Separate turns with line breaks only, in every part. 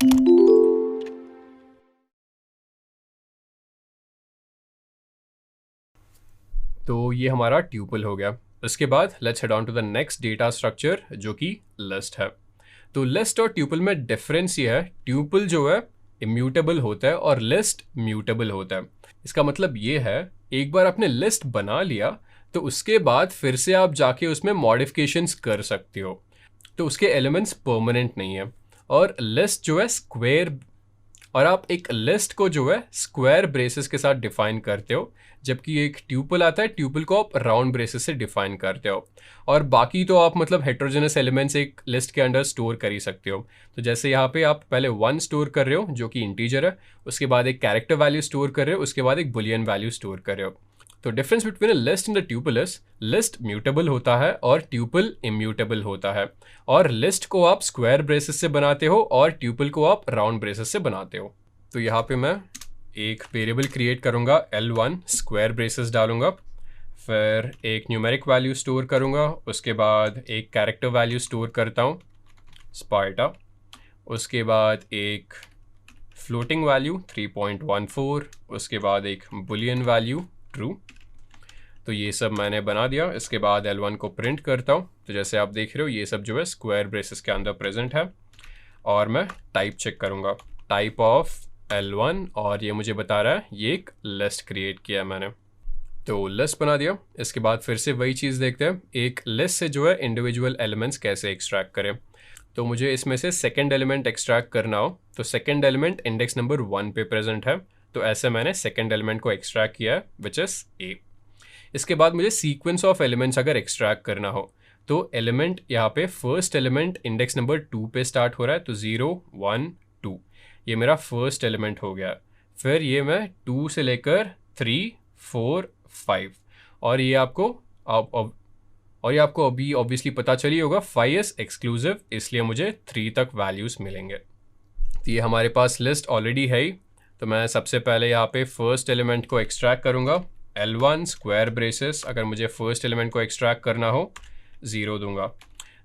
तो ये हमारा ट्यूपल हो गया। इसके बाद let's head on to the next data structure जो कि लिस्ट है। तो लिस्ट और ट्यूपल में डिफरेंस ये है, ट्यूपल जो है इम्यूटेबल होता है और लिस्ट म्यूटेबल होता है। इसका मतलब ये है, एक बार आपने लिस्ट बना लिया तो उसके बाद फिर से आप जाके उसमें मॉडिफिकेशंस कर सकते हो, तो उसके एलिमेंट्स परमानेंट नहीं है। और लिस्ट जो है स्क्वायर, और आप एक लिस्ट को जो है स्क्वायर ब्रेसेस के साथ डिफाइन करते हो, जबकि एक ट्यूपल आता है, ट्यूपल को आप राउंड ब्रेसेस से डिफाइन करते हो। और बाकी तो आप मतलब हेट्रोजेनस एलिमेंट्स एक लिस्ट के अंडर स्टोर कर ही सकते हो। तो जैसे यहाँ पे आप पहले 1 स्टोर कर रहे हो जो कि इंटीजर है, उसके बाद एक कैरेक्टर वैल्यू स्टोर कर रहे हो, उसके बाद एक बुलियन वैल्यू स्टोर कर रहे हो। तो difference between a list and the tuple is, list mutable होता है और ट्यूपल इम्यूटेबल होता है। और लिस्ट को आप स्क्वायर ब्रेसेस से बनाते हो और ट्यूपल को आप राउंड ब्रेसेस से बनाते हो। तो यहाँ पे मैं एक वेरिएबल क्रिएट करूँगा, L1 स्क्वायर ब्रेसेस डालूंगा, फिर एक न्यूमेरिक वैल्यू स्टोर करूँगा, उसके बाद एक कैरेक्टर वैल्यू स्टोर करता हूँ स्पार्टा, उसके बाद एक फ्लोटिंग वैल्यू 3.14, उसके बाद एक बुलियन वैल्यू ट्रू। तो ये सब मैंने बना दिया। इसके बाद L1 को प्रिंट करता हूँ। तो जैसे आप देख रहे हो ये सब जो है स्क्वायर ब्रेसेस के अंदर प्रेजेंट है। और मैं टाइप चेक करूँगा, टाइप ऑफ L1, और ये मुझे बता रहा है ये एक लिस्ट क्रिएट किया मैंने। तो लिस्ट बना दिया। इसके बाद फिर से वही चीज़ देखते हैं, एक लिस्ट से जो है इंडिविजुअल एलिमेंट्स कैसे एक्सट्रैक्ट करें। तो मुझे इसमें से सेकंड एलिमेंट एक्सट्रैक्ट करना हो, तो सेकंड एलिमेंट इंडेक्स नंबर 1 पे प्रेजेंट है, तो ऐसे मैंने सेकंड एलिमेंट को एक्सट्रैक्ट किया है विच इज़ ए। इसके बाद मुझे सीक्वेंस ऑफ एलिमेंट्स अगर एक्सट्रैक्ट करना हो, तो एलिमेंट यहाँ पे फर्स्ट एलिमेंट इंडेक्स नंबर 2 पे स्टार्ट हो रहा है, तो 0 1 2 ये मेरा फर्स्ट एलिमेंट हो गया। फिर ये मैं 2 से लेकर 3 4 5, और ये आपको अभी ऑब्वियसली पता चली होगा 5 इज एक्सक्लूसिव, इसलिए मुझे 3 तक वैल्यूज मिलेंगे। तो ये हमारे पास लिस्ट ऑलरेडी है ही। तो मैं सबसे पहले यहाँ पे फर्स्ट एलिमेंट को एक्सट्रैक्ट करूँगा, L1 स्क्वायर ब्रेसेस, अगर मुझे फर्स्ट एलिमेंट को एक्सट्रैक्ट करना हो 0 दूंगा।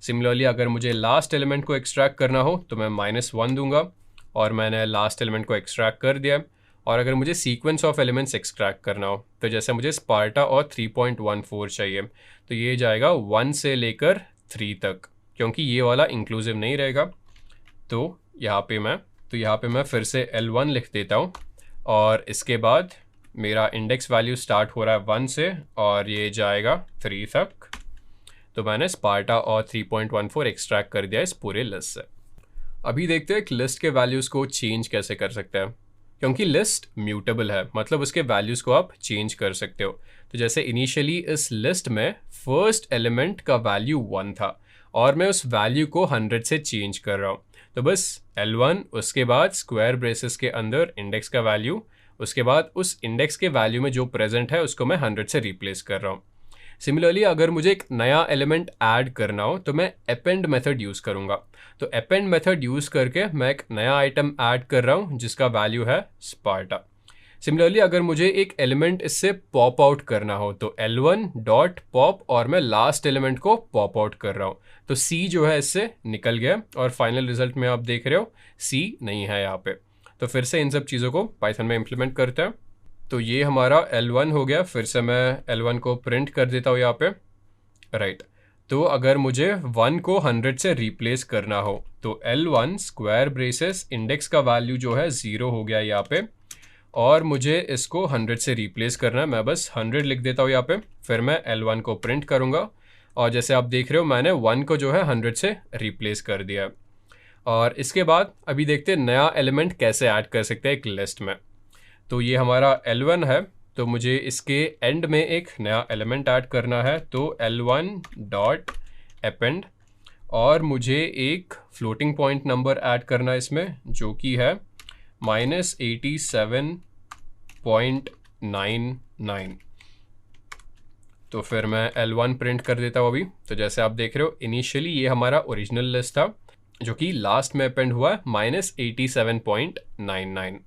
सिमिलरली अगर मुझे लास्ट एलिमेंट को एक्सट्रैक्ट करना हो तो मैं -1 दूंगा, और मैंने लास्ट एलिमेंट को एक्सट्रैक्ट कर दिया। और अगर मुझे सीक्वेंस ऑफ एलिमेंट्स एक्सट्रैक्ट करना हो, तो जैसे मुझे स्पार्टा और 3.14 चाहिए, तो ये जाएगा 1 से लेकर 3 तक, क्योंकि ये वाला इंक्लूसिव नहीं रहेगा। तो यहाँ पे मैं फिर से L1 लिख देता हूँ, और इसके बाद मेरा इंडेक्स वैल्यू स्टार्ट हो रहा है 1 से और ये जाएगा 3 तक। तो मैंने स्पार्टा और 3.14 एक्सट्रैक्ट कर दिया इस पूरे लिस्ट से। अभी देखते हैं एक लिस्ट के वैल्यूज़ को चेंज कैसे कर सकते हैं, क्योंकि लिस्ट म्यूटेबल है, मतलब उसके वैल्यूज़ को आप चेंज कर सकते हो। तो जैसे इनिशियली इस लिस्ट में फर्स्ट एलिमेंट का वैल्यू 1 था और मैं उस वैल्यू को 100 से चेंज कर रहा हूँ, तो बस L1, उसके बाद स्क्वायर ब्रेसेस के अंदर इंडेक्स का वैल्यू, उसके बाद उस इंडेक्स के वैल्यू में जो प्रेजेंट है उसको मैं 100 से रिप्लेस कर रहा हूँ। सिमिलरली अगर मुझे एक नया एलिमेंट ऐड करना हो तो मैं अपेंड मेथड यूज़ करूँगा। तो अपेंड मेथड यूज़ करके मैं एक नया आइटम ऐड कर रहा हूँ जिसका वैल्यू है स्पार्टा। सिमिलरली अगर मुझे एक एलिमेंट इससे पॉप आउट करना हो तो L1 डॉट पॉप, और मैं लास्ट एलिमेंट को पॉप आउट कर रहा हूँ, तो C जो है इससे निकल गया, और फाइनल रिजल्ट में आप देख रहे हो C नहीं है यहाँ पे। तो फिर से इन सब चीज़ों को पाइथन में इम्प्लीमेंट करते हैं। तो ये हमारा L1 हो गया। फिर से मैं L1 को प्रिंट कर देता हूँ यहाँ पे, राइट। तो अगर मुझे 1 को 100 से रिप्लेस करना हो तो L1 स्क्वायर ब्रेसेस इंडेक्स का वैल्यू जो है 0 हो गया यहाँ पे, और मुझे इसको 100 से रिप्लेस करना है। मैं बस 100 लिख देता हूँ यहाँ पे, फिर मैं L1 को प्रिंट करूँगा, और जैसे आप देख रहे हो मैंने 1 को जो है 100 से रिप्लेस कर दिया है। और इसके बाद अभी देखते हैं नया एलिमेंट कैसे ऐड कर सकते हैं एक लिस्ट में। तो ये हमारा L1 है, तो मुझे इसके एंड में एक नया एलिमेंट ऐड करना है, तो L1 डॉट अपेंड, और मुझे एक फ्लोटिंग पॉइंट नंबर ऐड करना है इसमें जो कि है -87.99। तो फिर मैं L1 प्रिंट कर देता हूँ अभी। तो जैसे आप देख रहे हो इनिशियली ये हमारा ओरिजिनल लिस्ट था जो कि लास्ट में अपेंड हुआ है -87.99।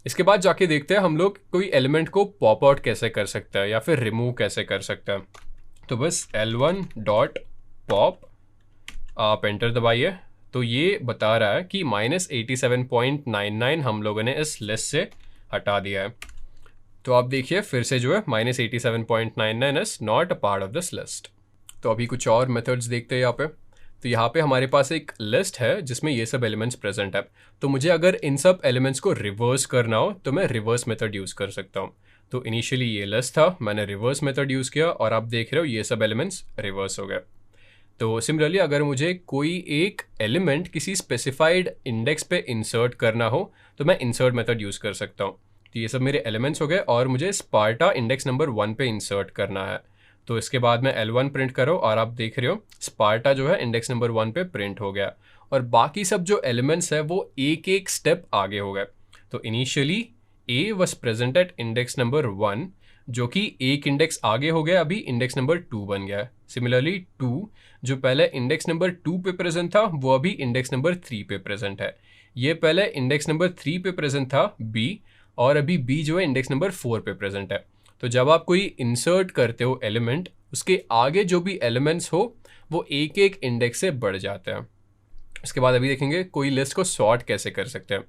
इसके बाद जाके देखते हैं हम लोग कोई एलिमेंट को पॉप आउट कैसे कर सकते हैं या फिर रिमूव कैसे कर सकते हैं। तो बस L1 डॉट पॉप, आप एंटर दबाइए, तो ये बता रहा है कि -87.99 हम लोगों ने इस लिस्ट से हटा दिया है। तो आप देखिए फिर से जो है -87.99 is not a part of this list. तो अभी कुछ और मेथड्स देखते हैं यहाँ पे। तो यहाँ पे हमारे पास एक लिस्ट है जिसमें ये सब एलिमेंट्स प्रेजेंट है। तो मुझे अगर इन सब एलिमेंट्स को रिवर्स करना हो तो मैं रिवर्स मेथड यूज़ कर सकता हूँ। तो इनिशियली ये लिस्ट था, मैंने रिवर्स मेथड यूज़ किया और आप देख रहे हो ये सब एलिमेंट्स रिवर्स हो गए। तो सिमिलरली अगर मुझे कोई एक एलिमेंट किसी स्पेसिफाइड इंडेक्स पे इंसर्ट करना हो तो मैं इंसर्ट मेथड यूज़ कर सकता हूँ। तो ये सब मेरे एलिमेंट्स हो गए और मुझे स्पार्टा इंडेक्स नंबर 1 पे इंसर्ट करना है। तो इसके बाद मैं L1 प्रिंट करो और आप देख रहे हो स्पार्टा जो है इंडेक्स नंबर 1 पे प्रिंट हो गया और बाकी सब जो एलिमेंट्स है वो एक एक स्टेप आगे हो गए। तो initially A was present at index number 1 जो कि एक इंडेक्स आगे हो गया, अभी इंडेक्स नंबर 2 बन गया है। सिमिलरली 2 जो पहले इंडेक्स नंबर 2 पे प्रेजेंट था वो अभी इंडेक्स नंबर 3 पे प्रेजेंट है। ये पहले इंडेक्स नंबर 3 पे प्रेजेंट था B और अभी B जो है इंडेक्स नंबर 4 पे प्रेजेंट है। तो जब आप कोई इंसर्ट करते हो एलिमेंट, उसके आगे जो भी एलिमेंट्स हो वो एक एक इंडेक्स से बढ़ जाते हैं। इसके बाद अभी देखेंगे कोई लिस्ट को सॉर्ट कैसे कर सकते हैं।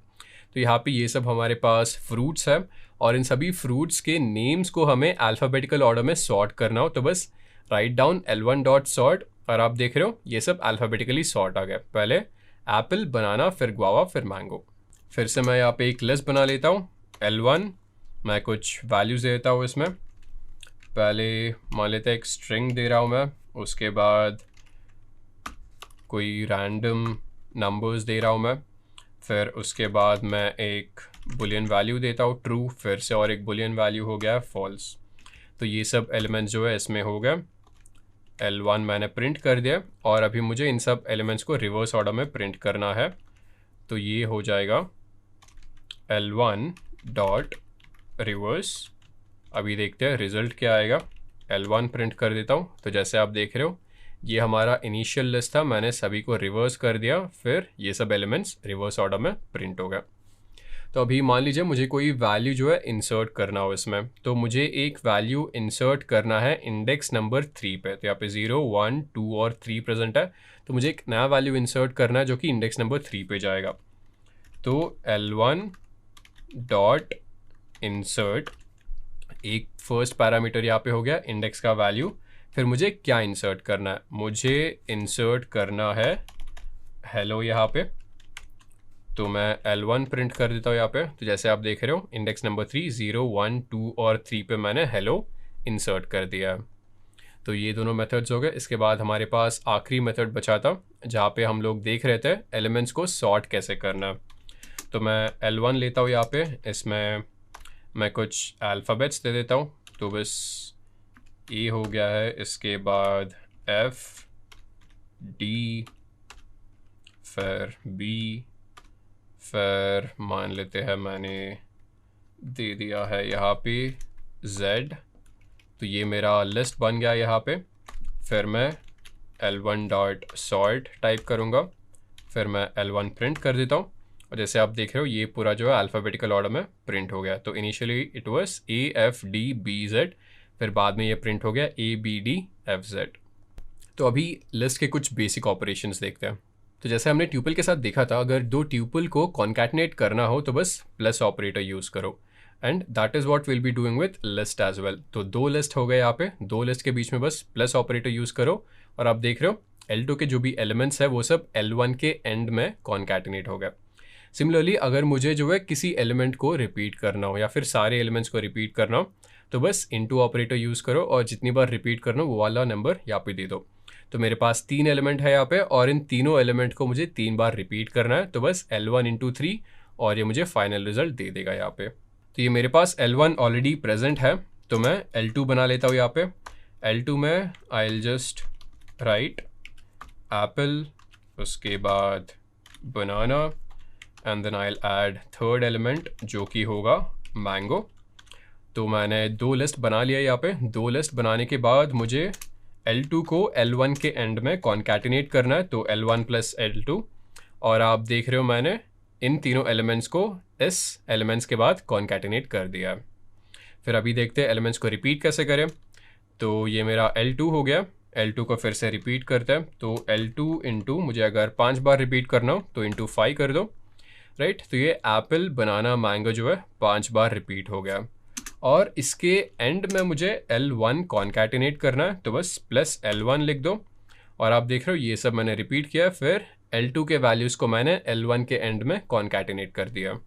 तो यहाँ पे ये सब हमारे पास फ्रूट्स है और इन सभी फ्रूट्स के नेम्स को हमें अल्फ़ाबेटिकल ऑर्डर में सॉर्ट करना हो तो बस राइट डाउन L1.sort और आप देख रहे हो ये सब अल्फ़ाबेटिकली सॉर्ट आ गया। पहले एप्पल, बनाना, फिर गुआवा, फिर मैंगो। फिर से मैं यहाँ पे एक लिस्ट बना लेता हूँ। L1 मैं कुछ वैल्यूज़ देता हूँ इसमें। पहले मान लेते हैं एक स्ट्रिंग दे रहा हूँ मैं, उसके बाद कोई रैंडम नंबर्स दे रहा हूँ मैं, फिर उसके बाद मैं एक बुलियन वैल्यू देता हूँ ट्रू, फिर से और एक बुलियन वैल्यू हो गया फॉल्स। तो ये सब एलिमेंट्स जो है इसमें हो गए। L1 मैंने प्रिंट कर दिया और अभी मुझे इन सब एलिमेंट्स को रिवर्स ऑर्डर में प्रिंट करना है। तो ये हो जाएगा L1 डॉट रिवर्स। अभी देखते हैं रिजल्ट क्या आएगा। L1 प्रिंट कर देता हूँ। तो जैसे आप देख रहे हो ये हमारा इनिशियल लिस्ट था, मैंने सभी को रिवर्स कर दिया, फिर ये सब एलिमेंट्स रिवर्स ऑर्डर में प्रिंट हो गया। तो अभी मान लीजिए मुझे कोई वैल्यू जो है इंसर्ट करना हो इसमें, तो मुझे एक वैल्यू इंसर्ट करना है इंडेक्स नंबर 3 पे। तो यहाँ पे 0, 1, 2 और 3 प्रेजेंट है, तो मुझे एक नया वैल्यू इंसर्ट करना है जो कि इंडेक्स नंबर 3 पे जाएगा। तो L1 डॉट इंसर्ट, एक फर्स्ट पैरामीटर यहाँ पे हो गया इंडेक्स का वैल्यू। फिर मुझे क्या इंसर्ट करना है, मुझे इंसर्ट करना है हेलो यहाँ पे। तो मैं L1 प्रिंट कर देता हूँ यहाँ पे। तो जैसे आप देख रहे हो इंडेक्स नंबर 3, 0, 1, 2 और 3 पे मैंने हेलो इंसर्ट कर दिया है। तो ये दोनों मेथड्स हो गए। इसके बाद हमारे पास आखिरी मेथड बचा था जहाँ पे हम लोग देख रहे थे एलिमेंट्स को सॉर्ट कैसे करना है। तो मैं L1 लेता हूँ यहाँ पे, इसमें मैं कुछ अल्फ़ाबेट्स दे देता हूँ। तो बस A हो गया है, इसके बाद F, D, फिर B, फिर मान लेते हैं मैंने दे दिया है यहाँ पे Z। तो ये मेरा लिस्ट बन गया यहाँ पे। फिर मैं L1 डॉट सॉर्ट टाइप करूँगा, फिर मैं L1 प्रिंट कर देता हूँ और जैसे आप देख रहे हो ये पूरा जो है अल्फ़ाबेटिकल ऑर्डर में प्रिंट हो गया। तो initially it was A, F, D, B, Z, फिर बाद में ये प्रिंट हो गया A, B, D, F, Z। तो अभी लिस्ट के कुछ बेसिक ऑपरेशंस देखते हैं। तो जैसे हमने ट्यूपल के साथ देखा था, अगर दो ट्यूपल को कॉन्कैटिनेट करना हो तो बस प्लस ऑपरेटर यूज़ करो, and that is what will be doing with list as well. तो दो लिस्ट हो गए यहाँ पे, दो लिस्ट के बीच में बस प्लस ऑपरेटर यूज़ करो और आप देख रहे हो L2 के जो भी एलिमेंट्स है वो सब L1 के एंड में कॉन्कैटिनेट हो गए। सिमिलरली अगर मुझे जो है किसी एलिमेंट को रिपीट करना हो या फिर सारे एलिमेंट्स को रिपीट करना हो तो बस इनटू ऑपरेटर यूज़ करो और जितनी बार रिपीट करना हो वो वाला नंबर यहाँ पे दे दो। तो मेरे पास 3 एलिमेंट है यहाँ पे और इन तीनों एलिमेंट को मुझे 3 बार रिपीट करना है, तो बस L1 इंटू 3 और ये मुझे फाइनल रिजल्ट दे देगा यहाँ पे। तो ये मेरे पास L1 ऑलरेडी प्रेजेंट है, तो मैं L2 बना लेता हूँ यहाँ पे। L2 में I will just write apple, उसके बाद banana, and then I will add third element जो कि होगा मैंगो। तो मैंने दो लिस्ट बना लिया यहाँ पे। दो लिस्ट बनाने के बाद मुझे L2 को L1 के एंड में कॉन्कैटिनेट करना है, तो L1 प्लस L2, और आप देख रहे हो मैंने इन तीनों एलिमेंट्स को इस एलिमेंट्स के बाद कॉन्कैटिनेट कर दिया है। फिर अभी देखते हैं एलिमेंट्स को रिपीट कैसे करें। तो ये मेरा L2 हो गया, L2 को फिर से रिपीट करते हैं, तो L2 इंटू, मुझे अगर 5 बार रिपीट करना हो तो इंटू 5 कर दो, राइट। तो ये एप्पल, बनाना, मैंगो जो है 5 बार रिपीट हो गया। और इसके एंड में मुझे L1 कॉन्कैटिनेट करना है, तो बस प्लस L1 लिख दो। और आप देख रहे हो ये सब मैंने रिपीट किया, फिर L2 के वैल्यूज़ को मैंने L1 के एंड में कॉन्कैटिनेट कर दिया।